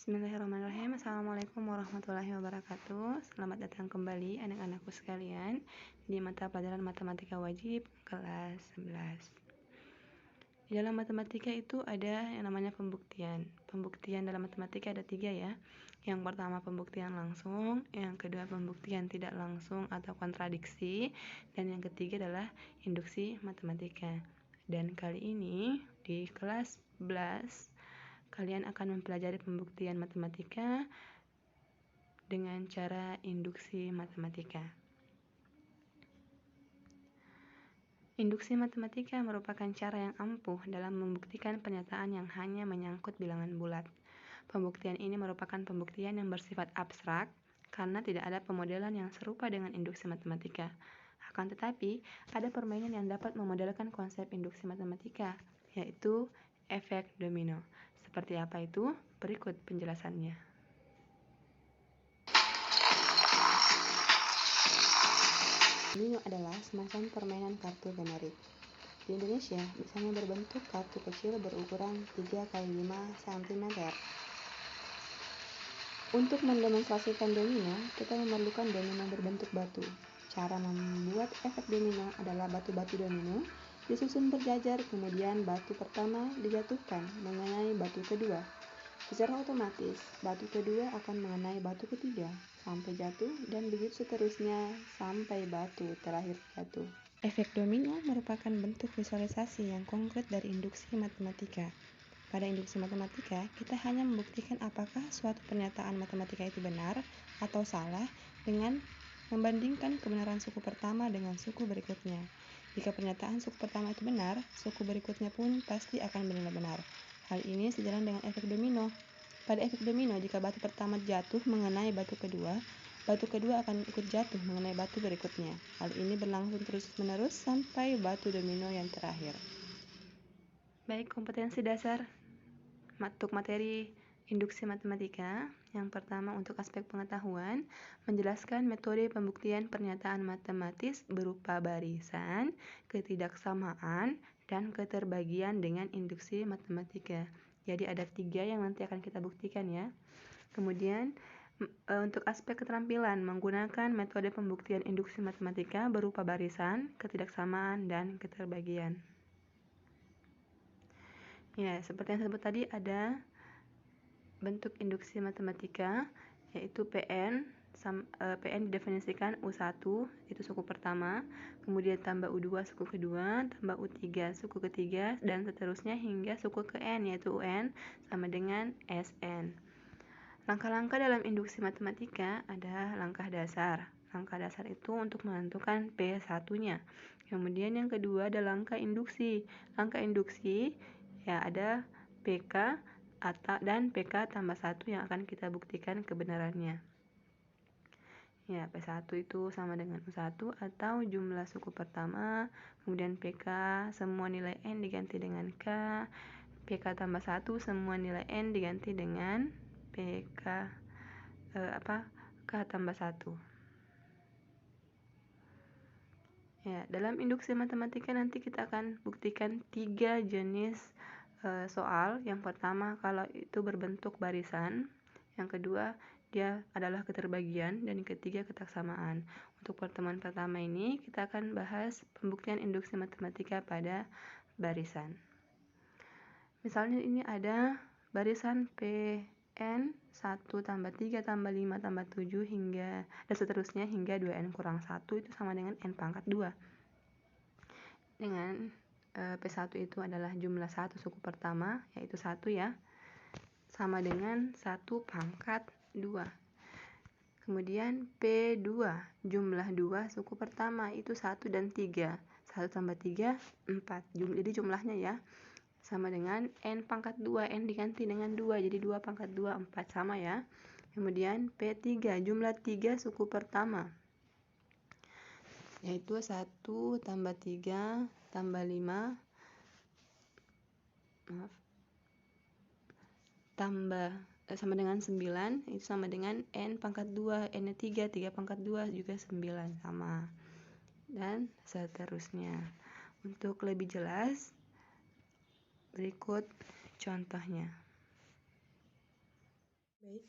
Bismillahirrahmanirrahim. Assalamualaikum warahmatullahi wabarakatuh. Selamat datang kembali anak-anakku sekalian di mata pelajaran matematika wajib kelas 11. Di dalam matematika itu ada yang namanya pembuktian. Pembuktian dalam matematika ada 3 ya. Yang pertama pembuktian langsung, yang kedua pembuktian tidak langsung atau kontradiksi, dan yang ketiga adalah induksi matematika. Dan kali ini di kelas 11 kalian akan mempelajari pembuktian matematika dengan cara induksi matematika. Induksi matematika merupakan cara yang ampuh dalam membuktikan pernyataan yang hanya menyangkut bilangan bulat. Pembuktian ini merupakan pembuktian yang bersifat abstrak karena tidak ada pemodelan yang serupa dengan induksi matematika. Akan tetapi, ada permainan yang dapat memodelkan konsep induksi matematika, yaitu efek domino. Seperti apa itu? Berikut penjelasannya. Domino adalah semacam permainan kartu generik. Di Indonesia, biasanya berbentuk kartu kecil berukuran 3 x 5 cm. Untuk mendemonstrasikan domino, kita memerlukan domino berbentuk batu. Cara membuat efek domino adalah batu-batu domino disusun berjajar, kemudian batu pertama dijatuhkan mengenai batu kedua. Secara otomatis, batu kedua akan mengenai batu ketiga sampai jatuh, dan begitu seterusnya sampai batu terakhir jatuh. Efek domino merupakan bentuk visualisasi yang konkret dari induksi matematika. Pada induksi matematika, kita hanya membuktikan apakah suatu pernyataan matematika itu benar atau salah dengan membandingkan kebenaran suku pertama dengan suku berikutnya. Jika pernyataan suku pertama itu benar, suku berikutnya pun pasti akan benar-benar. Hal ini sejalan dengan efek domino. Pada efek domino, jika batu pertama jatuh mengenai batu kedua akan ikut jatuh mengenai batu berikutnya. Hal ini berlangsung terus-menerus sampai batu domino yang terakhir. Baik, kompetensi dasar untuk materi induksi matematika. Yang pertama, untuk aspek pengetahuan, menjelaskan metode pembuktian pernyataan matematis berupa barisan, ketidaksamaan, dan keterbagian dengan induksi matematika. Jadi ada 3 yang nanti akan kita buktikan ya. Kemudian untuk aspek keterampilan, menggunakan metode pembuktian induksi matematika berupa barisan, ketidaksamaan, dan keterbagian. Ya, seperti yang saya sebut tadi, ada bentuk induksi matematika, yaitu PN. PN didefinisikan U1, itu suku pertama, kemudian tambah U2 suku kedua, tambah U3 suku ketiga, dan seterusnya hingga suku ke N, yaitu UN, sama dengan SN. Langkah-langkah dalam induksi matematika ada langkah dasar. Langkah dasar itu untuk menentukan P1-nya. Kemudian yang kedua ada langkah induksi. Langkah induksi ya ada PK dan PK tambah 1 yang akan kita buktikan kebenarannya. Ya, P1 itu sama dengan U1 atau jumlah suku pertama, kemudian PK semua nilai N diganti dengan K, PK tambah 1 semua nilai N diganti dengan PK K tambah 1. Ya, dalam induksi matematika nanti kita akan buktikan 3 jenis soal. Yang pertama, kalau itu berbentuk barisan. Yang kedua, dia adalah keterbagian, dan yang ketiga ketaksamaan. Untuk pertemuan pertama ini kita akan bahas pembuktian induksi matematika pada barisan. Misalnya ini ada barisan PN 1 tambah 3 tambah 5 tambah 7 hingga dan seterusnya hingga 2N kurang 1 itu sama dengan N pangkat 2. Dengan P1 itu adalah jumlah 1 suku pertama, yaitu 1 ya, sama dengan 1 pangkat 2. Kemudian P2, jumlah 2 suku pertama, itu 1 dan 3. 1 tambah 3, 4. Jadi jumlahnya ya, sama dengan N pangkat 2. N diganti dengan 2, jadi 2 pangkat 2, 4, sama ya. Kemudian P3, jumlah 3 suku pertama, yaitu 1 tambah 3 tambah 5 tambah sama dengan 9, itu sama dengan N pangkat 2, N 3 pangkat 2 juga 9, sama, dan seterusnya. Untuk lebih jelas, berikut contohnya. Baik,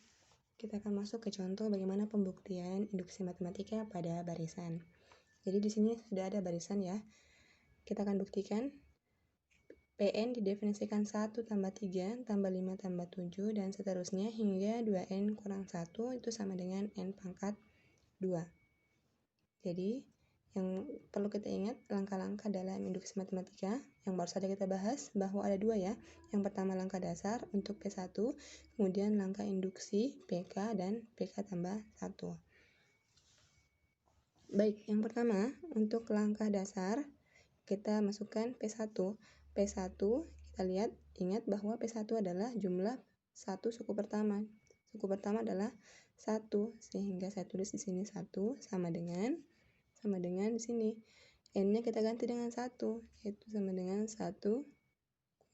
kita akan masuk ke contoh bagaimana pembuktian induksi matematika pada barisan. Jadi di sini sudah ada barisan ya. Kita akan buktikan Pn didefinisikan 1 tambah 3 tambah 5 tambah 7 dan seterusnya hingga 2n kurang 1 itu sama dengan n pangkat 2. Jadi yang perlu kita ingat langkah-langkah dalam induksi matematika yang baru saja kita bahas bahwa ada dua ya. Yang pertama langkah dasar untuk P1, kemudian langkah induksi PK dan PK tambah 1. Baik, yang pertama untuk langkah dasar kita masukkan P1. P1 kita lihat, ingat bahwa P1 adalah jumlah satu suku pertama. Suku pertama adalah 1, sehingga saya tulis di sini 1 sama dengan di sini. N-nya kita ganti dengan 1, yaitu sama dengan 1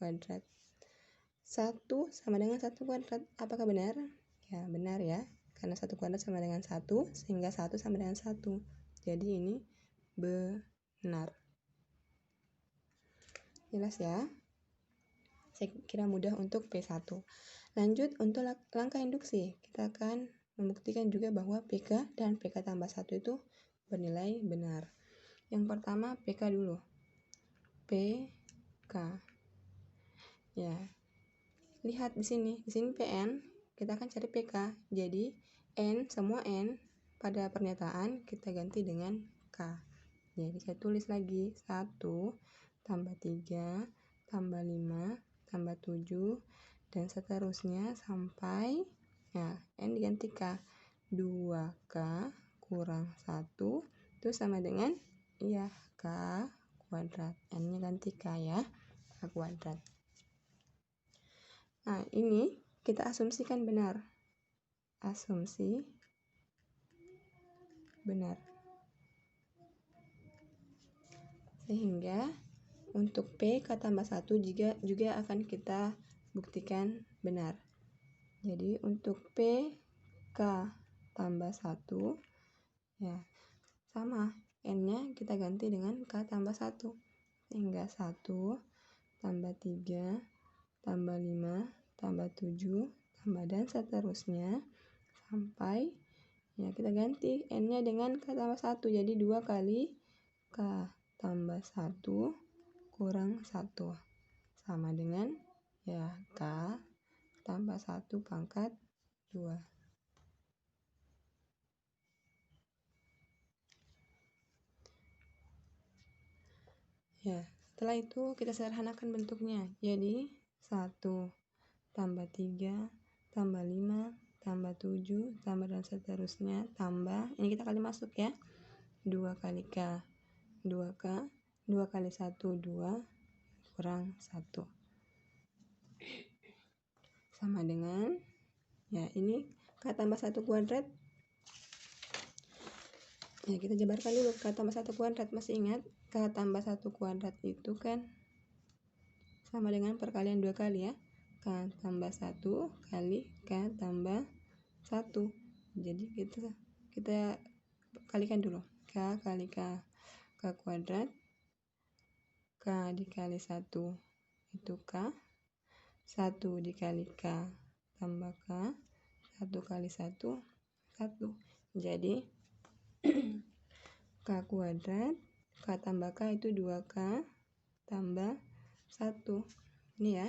kuadrat. 1 sama dengan 1 kuadrat. Apakah benar? Ya, benar ya. Karena 1 kuadrat sama dengan 1, sehingga 1 sama dengan 1. Jadi ini benar. Jelas ya? Saya kira mudah untuk P1. Lanjut untuk langkah induksi. Kita akan membuktikan juga bahwa PK dan PK tambah 1 itu bernilai benar. Yang pertama PK dulu. PK. Ya. Lihat di sini. Di sini PN, kita akan cari PK. Jadi N, semua N pada pernyataan kita ganti dengan K. Jadi saya tulis lagi 1 tambah 3 tambah 5 tambah 7 dan seterusnya sampai ya N diganti K. 2K kurang 1 itu sama dengan ya K kuadrat. N-nya ganti K ya, K kuadrat. Nah, ini kita asumsikan benar. Asumsi benar. Sehingga untuk P K tambah 1 juga akan kita buktikan benar. Jadi untuk P K tambah 1 ya sama, N-nya kita ganti dengan K tambah 1. Sehingga 1 tambah 3 tambah 5 tambah 7 tambah dan seterusnya sampai ya kita ganti N-nya dengan K tambah 1. Jadi 2 kali K tambah 1 kurang 1 sama dengan ya K tambah 1 pangkat 2. Ya, setelah itu kita sederhanakan bentuknya. Jadi 1 tambah 3 tambah 5 tambah 7 tambah dan seterusnya tambah, ini kita kali masuk ya, 2 kali K 2K, 2 kali 1 2 kurang 1 sama dengan ya ini K tambah 1 kuadrat. Ya, kita jabarkan dulu K tambah 1 kuadrat. Masih ingat K tambah 1 kuadrat itu kan sama dengan perkalian 2 kali ya. K tambah 1 kali K tambah 1. Jadi kita kalikan dulu. K kali K kuadrat. K dikali 1 itu K. 1 dikali K tambah K. 1 kali 1 1. Jadi K kuadrat K tambah K itu 2K tambah 1. Ini ya.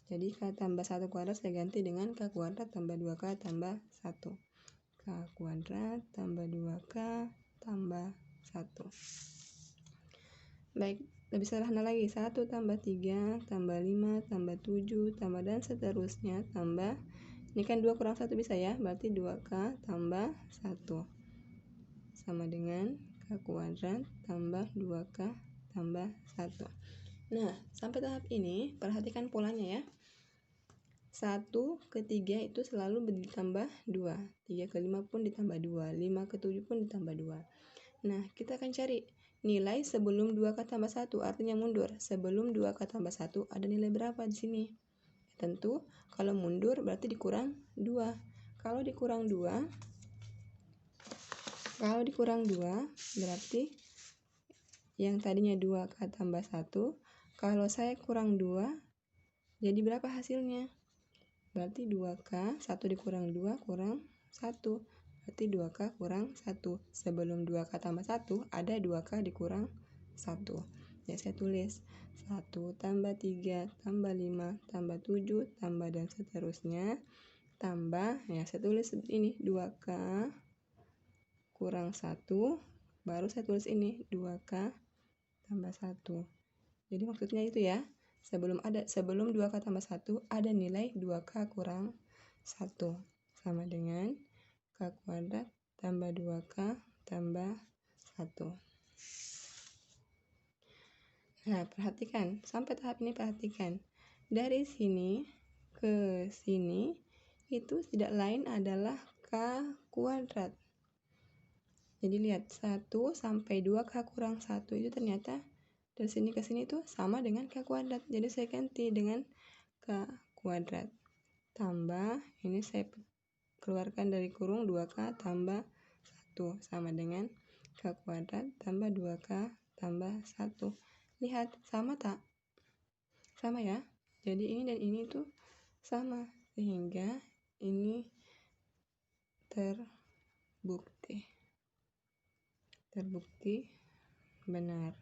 Jadi K tambah 1 kuadrat saya ganti dengan K kuadrat tambah 2K tambah 1. K kuadrat tambah 2K tambah 1. Baik, lebih sederhana lagi. 1 tambah 3 tambah 5 tambah 7 tambah dan seterusnya tambah, ini kan 2 kurang 1 bisa ya, berarti 2K tambah 1 sama dengan K kuadrat tambah 2K tambah 1. Nah, sampai tahap ini perhatikan polanya ya. 1 ke 3 itu selalu ditambah 2, 3 ke 5 pun ditambah 2, 5 ke 7 pun ditambah 2. Nah, kita akan cari nilai sebelum 2K tambah 1, artinya mundur. Sebelum 2K tambah 1 ada nilai berapa di sini? Tentu kalau mundur berarti dikurang 2. Kalau dikurang 2 berarti yang tadinya 2K tambah 1, kalau saya kurang 2 jadi berapa hasilnya? berarti 2K, 1 dikurang 2 kurang 1. Berarti 2K kurang 1. Sebelum 2K tambah 1, ada 2K dikurang 1. Ya, saya tulis 1 tambah 3 tambah 5 tambah 7 tambah dan seterusnya. Tambah, ya saya tulis seperti ini, 2K kurang 1. Baru saya tulis ini, 2K tambah 1. Jadi maksudnya itu ya, sebelum 2K tambah 1 ada nilai 2K kurang 1 sama dengan K kuadrat tambah 2K tambah 1. Nah, perhatikan, sampai tahap ini perhatikan. Dari sini ke sini itu tidak lain adalah K kuadrat. Jadi lihat, 1 sampai 2K kurang 1 itu ternyata dari sini ke sini itu sama dengan K kuadrat. Jadi saya ganti dengan K kuadrat. Tambah, ini saya keluarkan dari kurung 2K tambah 1 sama dengan K kuadrat tambah 2K tambah 1. Lihat, sama tak? Sama ya? Jadi ini dan ini tuh sama. Sehingga ini terbukti benar.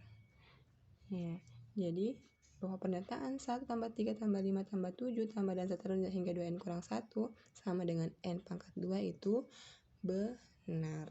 Ya, jadi bahwa pernyataan 1 tambah 3 tambah 5 tambah 7 tambah dan seterusnya hingga 2n kurang 1 sama dengan n pangkat 2 itu benar.